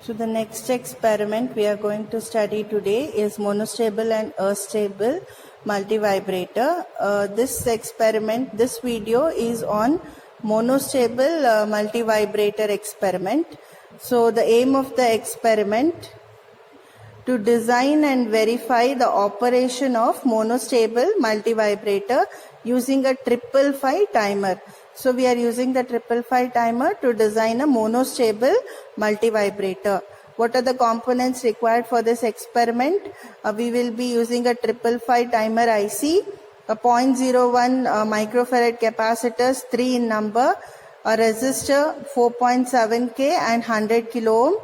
So the next experiment we are going to study today is monostable and astable multivibrator. This video is on monostable multivibrator experiment. So the aim of the experiment to design and verify the operation of monostable multivibrator using a 555 timer. So we are using the 555 timer to design a monostable multivibrator. What are the components required for this experiment? We will be using a 555 timer IC, a 0.01 microfarad capacitors, 3 in number, a resistor 4.7K and 100 kilo ohm.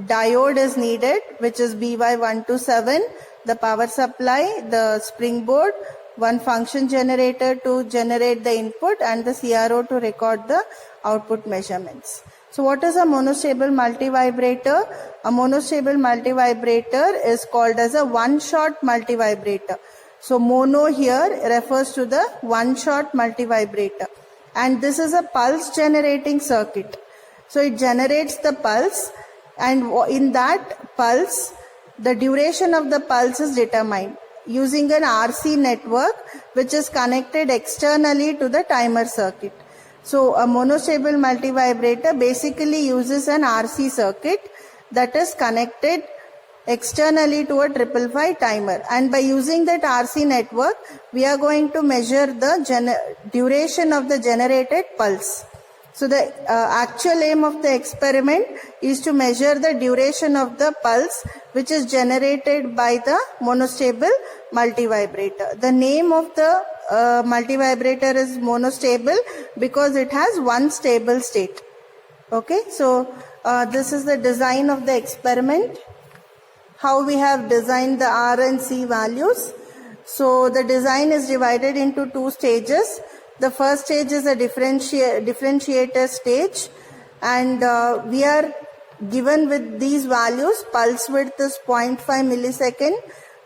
Diode is needed, which is BY127, the power supply, the springboard, one function generator to generate the input, and the CRO to record the output measurements. So what is a monostable multivibrator? A monostable multivibrator is called as a one-shot multivibrator. So mono here refers to the one-shot multivibrator. And this is a pulse generating circuit. So it generates the pulse, and in that pulse, the duration of the pulse is determined using an RC network which is connected externally to the timer circuit. So a monostable multivibrator basically uses an RC circuit that is connected externally to a 555 timer, and by using that RC network we are going to measure the duration of the generated pulse. So the actual aim of the experiment is to measure the duration of the pulse which is generated by the monostable multivibrator. The name of the multivibrator is monostable because it has one stable state. Okay, so this is the design of the experiment. How we have designed the R and C values. So the design is divided into two stages. The first stage is a differentiator stage, and we are given with these values. Pulse width is 0.5 millisecond,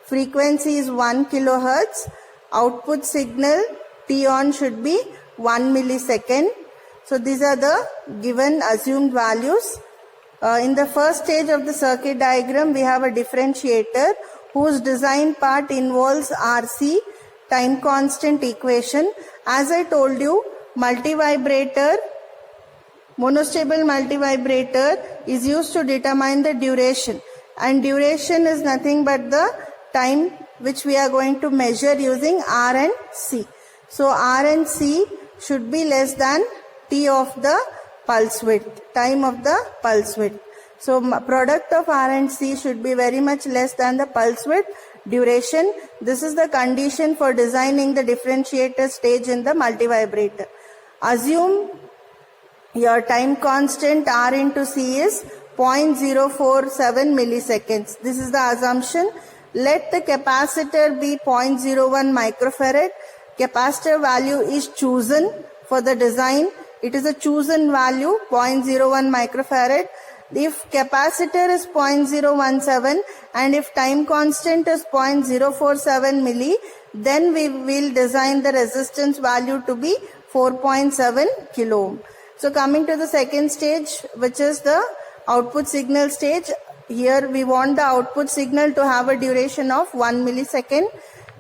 frequency is 1 kilohertz, output signal T on should be 1 millisecond. So these are the given assumed values. In the first stage of the circuit diagram, we have a differentiator whose design part involves RC, time constant equation. As I told you, monostable multivibrator is used to determine the duration, and duration is nothing but the time which we are going to measure using R and C. So R and C should be less than T of the pulse width, time of the pulse width. So product of R and C should be very much less than the pulse width duration. This is the condition for designing the differentiator stage in the multivibrator. Assume your time constant R into C is 0.047 milliseconds. This is the assumption. Let the capacitor be 0.01 microfarad. Capacitor value is chosen for the design. It is a chosen value, 0.01 microfarad. If capacitor is 0.017 and if time constant is 0.047 milli, then we will design the resistance value to be 4.7 kilo ohm. So coming to the second stage, which is the output signal stage. Here we want the output signal to have a duration of 1 millisecond.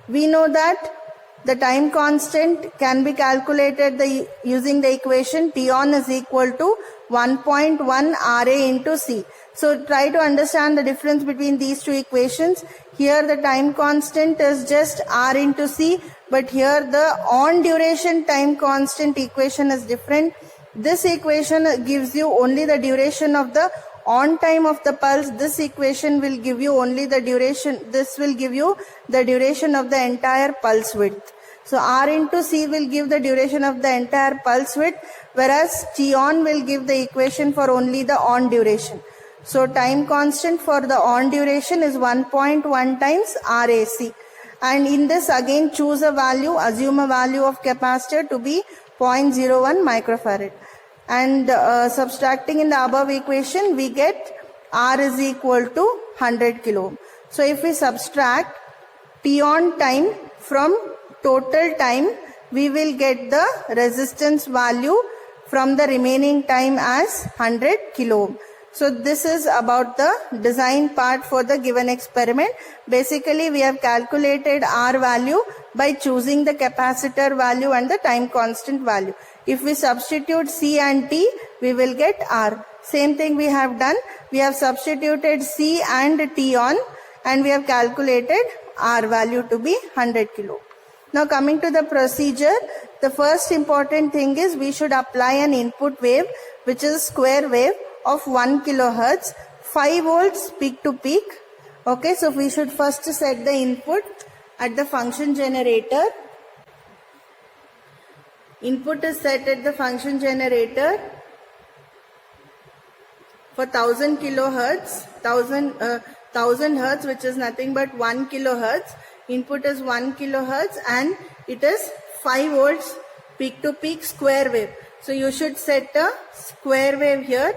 We know that the time constant can be calculated using the equation T on is equal to 1.1 RA into C. So try to understand the difference between these two equations. Here the time constant is just R into C, but here the on duration time constant equation is different. This equation gives you only the duration of the on time of the pulse. This equation will give you only the duration. This will give you the duration of the entire pulse width. So R into C will give the duration of the entire pulse width, whereas T on will give the equation for only the on duration. So time constant for the on duration is 1.1 times RAC. And in this again choose a value, assume a value of capacitor to be 0.01 microfarad. And subtracting in the above equation, we get R is equal to 100 kilo ohm. So if we subtract T on time from total time, we will get the resistance value from the remaining time as 100 kilo ohm. So this is about the design part for the given experiment. Basically we have calculated R value by choosing the capacitor value and the time constant value. If we substitute C and T, we will get R. Same thing we have done. We have substituted C and T on and we have calculated R value to be 100 kilo. Now coming to the procedure, the first important thing is we should apply an input wave which is a square wave of 1 kilohertz, 5 volts peak to peak. Okay, so we should first set the input at the function generator. Input is set at the function generator for 1000 kilohertz, 1000 hertz, which is nothing but 1 kilohertz. Input is 1 kilohertz and it is 5 volts peak to peak square wave. So you should set a square wave here.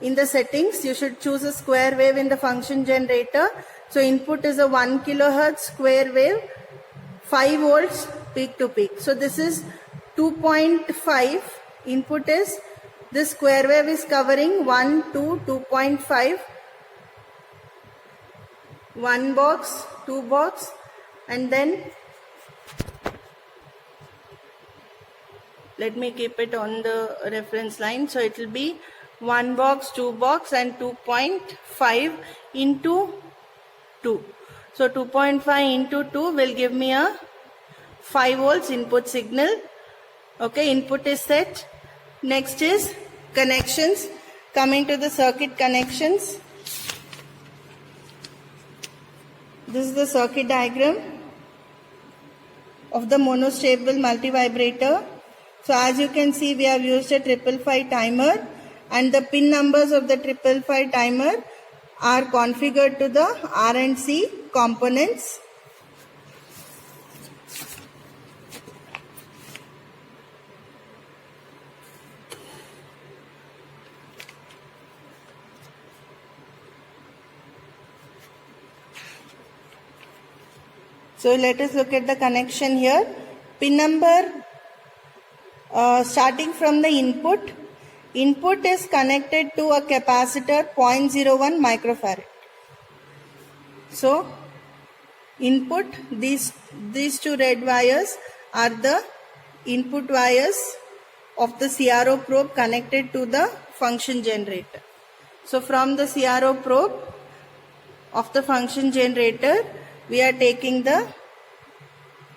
In the settings, you should choose a square wave in the function generator. So input is a 1 kilohertz square wave, 5 volts peak to peak. So this is 2.5. Input is, this square wave is covering 1 to 2.5. 1 box, 2 box, and then let me keep it on the reference line. So it will be 1 box, 2 box and 2.5 into 2. So 2.5 into 2 will give me a 5 volts input signal. Okay, input is set. Next is connections. Coming to the circuit connections. This is the circuit diagram of the monostable multivibrator. So as you can see, we have used a 555 timer. And the pin numbers of the 555 timer are configured to the R and C components. So let us look at the connection here. Pin number starting from the input. Input is connected to a capacitor 0.01 microfarad. So input, these two red wires are the input wires of the CRO probe connected to the function generator. So from the CRO probe of the function generator, we are taking the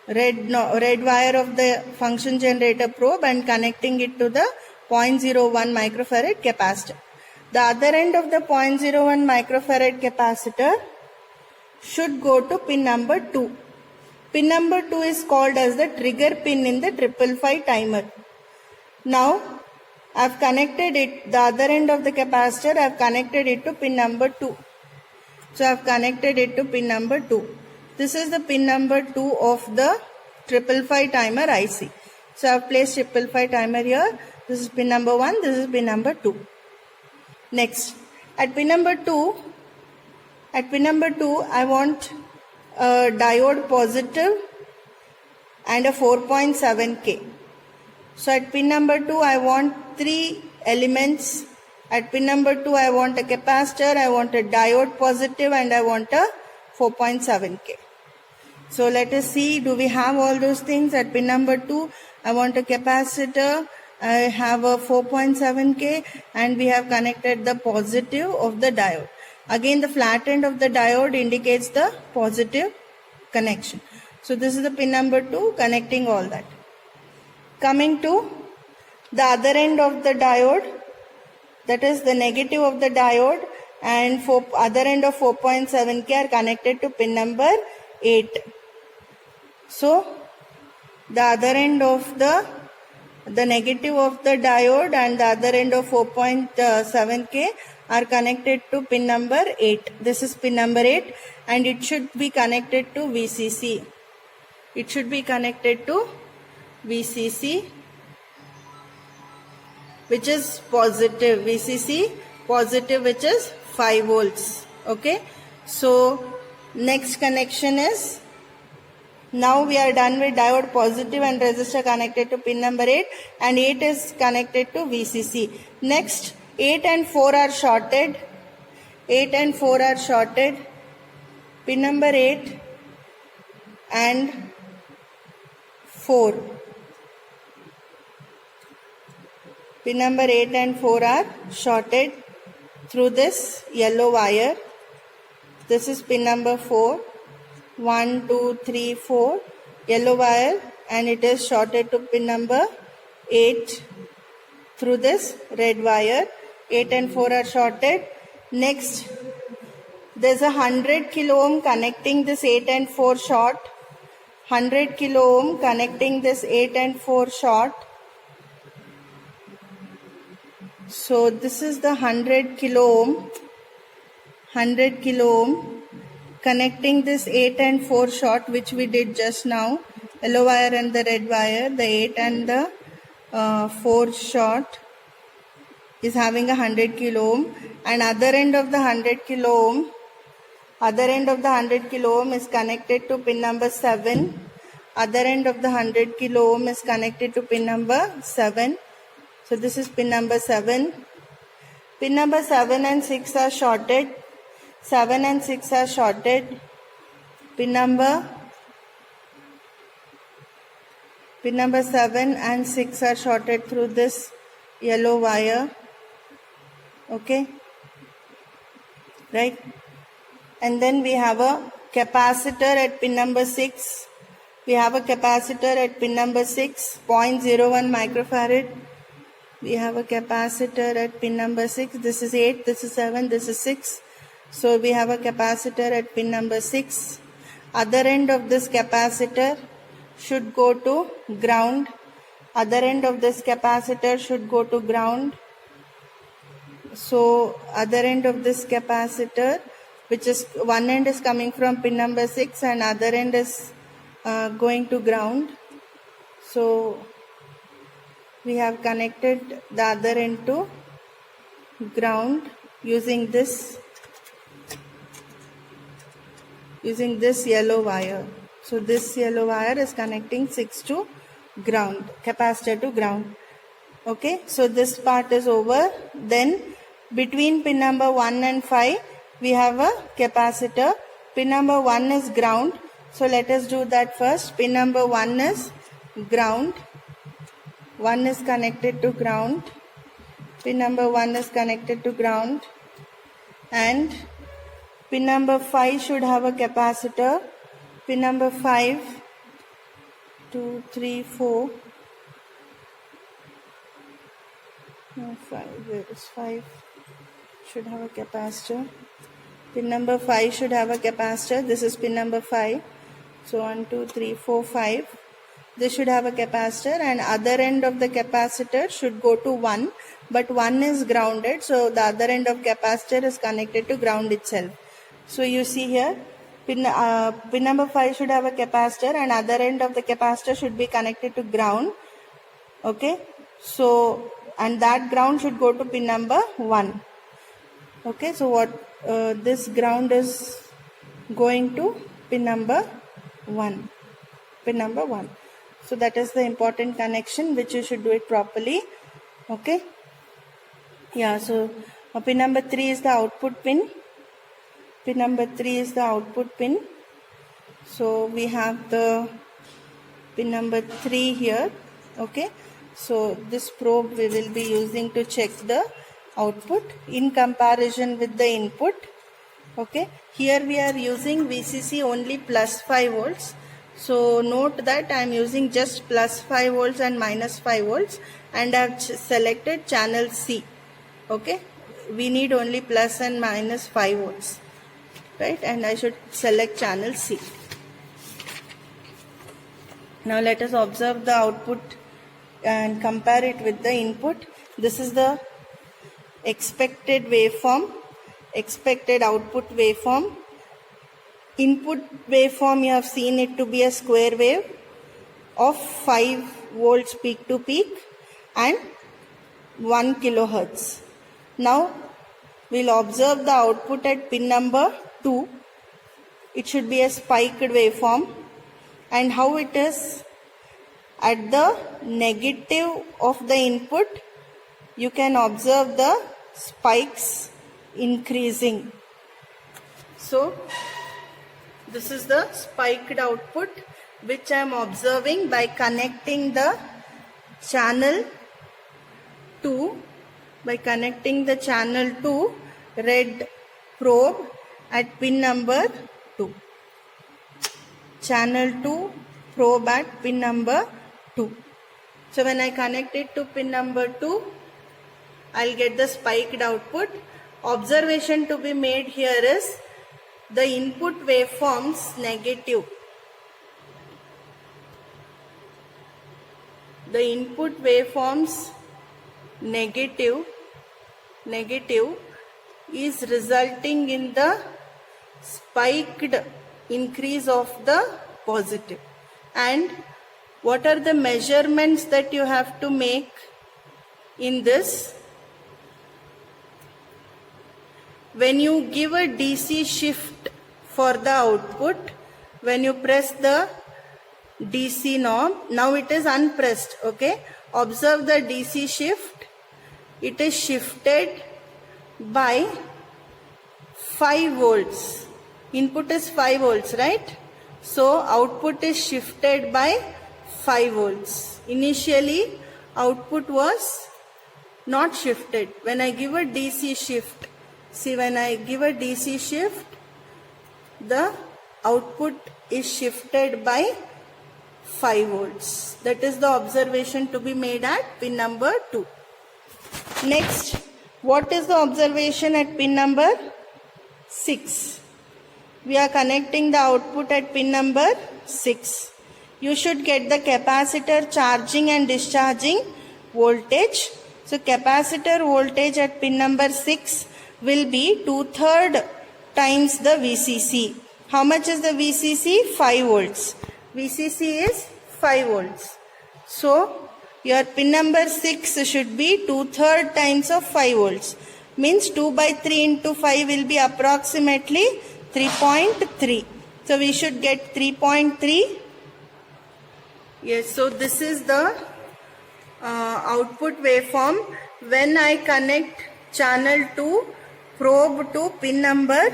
red wire of the function generator probe and connecting it to the 0.01 microfarad capacitor. The other end of the 0.01 microfarad capacitor should go to pin number 2. Pin number 2 is called as the trigger pin in the 555 timer. Now I have connected it, the other end of the capacitor, I have connected it to pin number 2. So I have connected it to pin number 2. This is the pin number 2 of the 555 timer IC. So I have placed 555 timer here. This is pin number 1, this is pin number 2. Next, at pin number 2, I want a diode positive and a 4.7K. So at pin number 2, I want 3 elements. At pin number 2, I want a capacitor, I want a diode positive and I want a 4.7K. So let us see, do we have all those things? At pin number 2, I want a capacitor, I have a 4.7K and we have connected the positive of the diode. Again, the flat end of the diode indicates the positive connection. So this is the pin number 2 connecting all that. Coming to the other end of the diode, that is the negative of the diode, and other end of 4.7K are connected to pin number 8. So the other end of the negative of the diode and the other end of 4.7K are connected to pin number 8. This is pin number 8 and it should be connected to VCC. It should be connected to VCC, which is positive. VCC positive, which is 5 volts. Okay. So next connection is, now we are done with diode positive and resistor connected to pin number 8 and 8 is connected to VCC. Next, 8 and 4 are shorted. 8 and 4 are shorted. Pin number 8 and 4. Pin number 8 and 4 are shorted through this yellow wire. This is pin number 4. 1, 2, 3, 4. Yellow wire, and it is shorted to pin number 8 through this red wire. 8 and 4 are shorted. Next, there's a 100 kilo ohm connecting this 8 and 4 short. 100 kilo ohm connecting this 8 and 4 short. So this is the 100 kilo ohm. 100 kilo ohm connecting this 8 and 4 short, which we did just now. Yellow wire and the red wire. The 8 and the 4 short is having a 100 kilo ohm, and other end of the 100 kilo ohm, other end of the 100 kilo ohm is connected to pin number 7. Other end of the 100 kilo ohm is connected to pin number 7. So this is pin number 7. Pin number 7 and 6 are shorted. 7 and 6 are shorted. Pin number 7 and 6 are shorted through this yellow wire. Okay, right? And then we have a capacitor at pin number 6. We have a capacitor at pin number 6, 0.01 microfarad. We have a capacitor at pin number 6. This is 8, this is 7, this is 6. So we have a capacitor at pin number 6. Other end of this capacitor should go to ground. Other end of this capacitor should go to ground. So other end of this capacitor, which is one end is coming from pin number 6 and other end is going to ground. So we have connected the other end to ground using this yellow wire. So this yellow wire is connecting 6 to ground, capacitor to ground. Okay, so this part is over. Then between pin number 1 and 5 we have a capacitor. Pin number 1 is ground. So let us do that first. Pin number 1 is ground. 1 is connected to ground. Pin number 1 is connected to ground. And pin number 5 should have a capacitor. Pin number 5, 2, 3, 4. No, 5, where is 5? Should have a capacitor. Pin number 5 should have a capacitor. This is pin number 5. So 1, 2, 3, 4, 5. This should have a capacitor, and other end of the capacitor should go to 1, but 1 is grounded, so the other end of capacitor is connected to ground itself. So you see here, pin number 5 should have a capacitor and other end of the capacitor should be connected to ground. Okay, so and that ground should go to pin number 1. Okay, so what this ground is going to pin number 1. Pin number 1. So that is the important connection which you should do it properly. Okay. Yeah, so pin number 3 is the output pin. Pin number 3 is the output pin. So we have the pin number 3 here. Okay. So this probe we will be using to check the output in comparison with the input. Okay. Here we are using VCC only plus 5 volts. So note that I am using just plus 5 volts and minus 5 volts, and I have selected channel C. Okay, we need only plus and minus 5 volts, right? And I should select channel C. Now let us observe the output and compare it with the input. This is the expected waveform, expected output waveform. Input waveform, you have seen it to be a square wave of 5 volts peak to peak and 1 kilohertz. Now we'll observe the output at pin number 2. It should be a spiked waveform, and how it is at the negative of the input, you can observe the spikes increasing. So this is the spiked output which I am observing by connecting the channel to red probe at pin number 2. Channel 2 probe at pin number 2. So when I connect it to pin number 2, I'll get the spiked output. Observation to be made here is the input waveforms negative. The input waveforms negative is resulting in the spiked increase of the positive. And what are the measurements that you have to make in this? When you give a DC shift for the output, when you press the DC knob, now it is unpressed, okay? Observe the DC shift. It is shifted by 5 volts. Input is 5 volts, right? So output is shifted by 5 volts. Initially, output was not shifted. When I give a DC shift, see, when I give a DC shift, the output is shifted by 5 volts. That is the observation to be made at pin number 2. Next, what is the observation at pin number 6? We are connecting the output at pin number 6. You should get the capacitor charging and discharging voltage. So capacitor voltage at pin number 6 will be 2/3 times the VCC. How much is the VCC? 5 volts. VCC is 5 volts. So your pin number 6 should be 2/3 times of 5 volts. Means 2 by 3 into 5 will be approximately 3.3. So we should get 3.3. Yes, so this is the output waveform when I connect channel 2 probe to pin number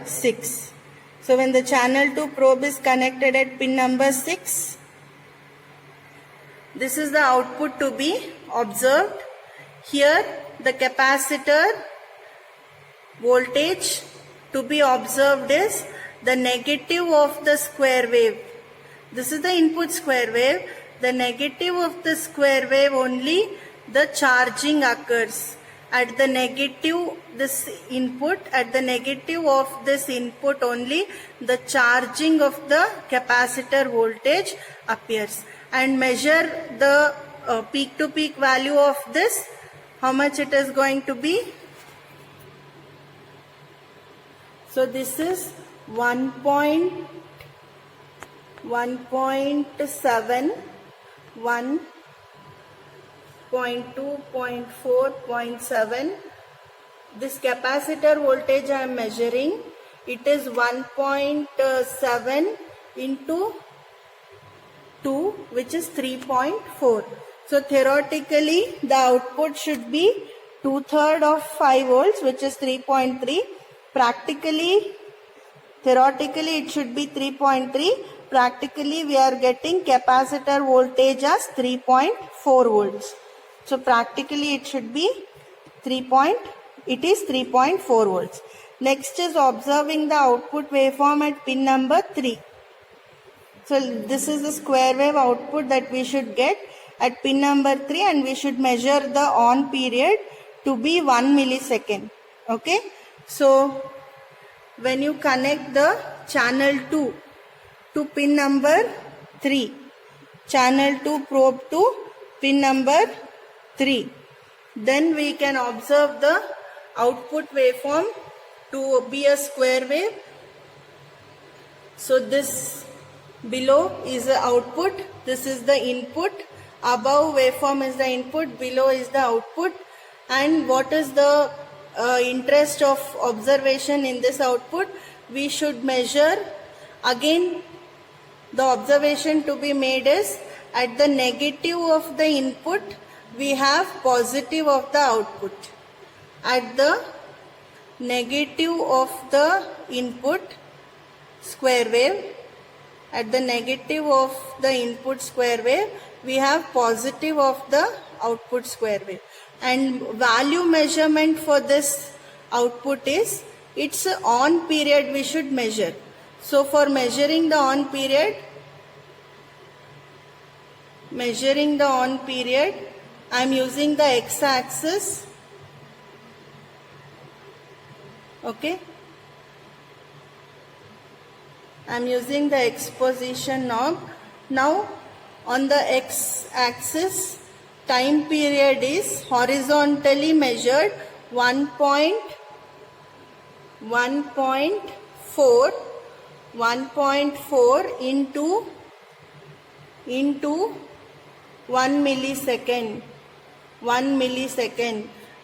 6. So when the channel 2 probe is connected at pin number 6, this is the output to be observed. Here the capacitor voltage to be observed is the negative of the square wave. This is the input square wave. The negative of the square wave only the charging occurs. At the negative this input, at the negative of this input only the charging of the capacitor voltage appears. And measure the peak to peak value of this. How much it is going to be? So this is 1.7, 1.2, 0.4, 0.7. This capacitor voltage I am measuring. It is 1.7 into 2, which is 3.4. So theoretically the output should be 2/3 of 5 volts, which is 3.3. Theoretically it should be 3.3. Practically we are getting capacitor voltage as 3.4 volts. So practically it should be 3.4 volts. Next is observing the output waveform at pin number 3. So this is the square wave output that we should get at pin number 3, and we should measure the on period to be 1 millisecond. Okay. So when you connect the channel 2 to pin number 3, channel 2 probe to pin number 3, then we can observe the output waveform to be a square wave. So this below is the output, this is the input, above waveform is the input, below is the output. And what is the interest of observation in this output? We should measure, again the observation to be made is at the negative of the input we have positive of the output. At the negative of the input square wave, at the negative of the input square wave, we have positive of the output square wave. And value measurement for this output is, its on period we should measure. So for measuring the on period, I am using the x-axis. Okay, I am using the X position knob. Now on the x-axis, time period is horizontally measured 1.4 into 1 millisecond.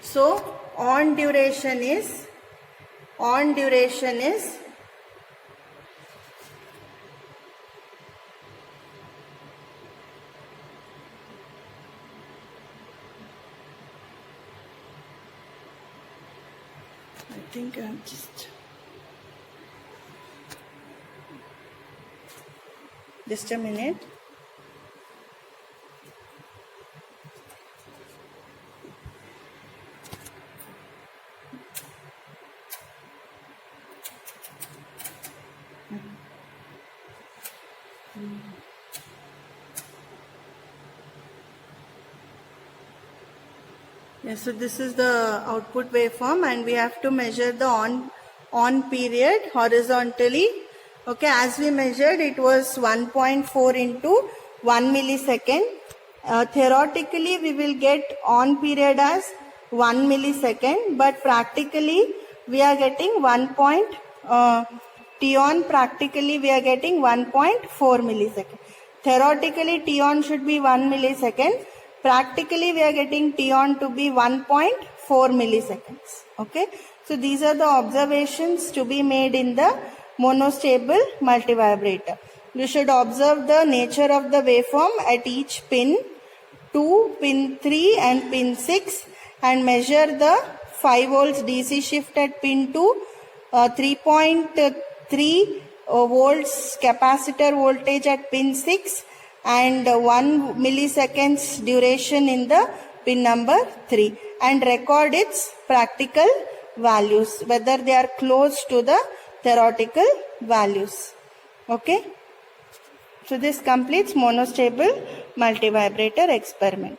So on duration is I think I'm just a minute. Yes, so this is the output waveform, and we have to measure the on period horizontally. Okay, as we measured, it was 1.4 into 1 millisecond. Theoretically, we will get on period as 1 millisecond, but practically we are getting T-on practically we are getting 1.4 millisecond. Theoretically, T-on should be 1 millisecond. Practically, we are getting T-on to be 1.4 milliseconds. Okay, so these are the observations to be made in the monostable multivibrator. You should observe the nature of the waveform at each pin 2, pin 3 and pin 6, and measure the 5 volts DC shift at pin 2, 3.3 volts capacitor voltage at pin 6, and 1 milliseconds duration in the pin number 3, and record its practical values, whether they are close to the theoretical values. Okay, so this completes monostable multivibrator experiment.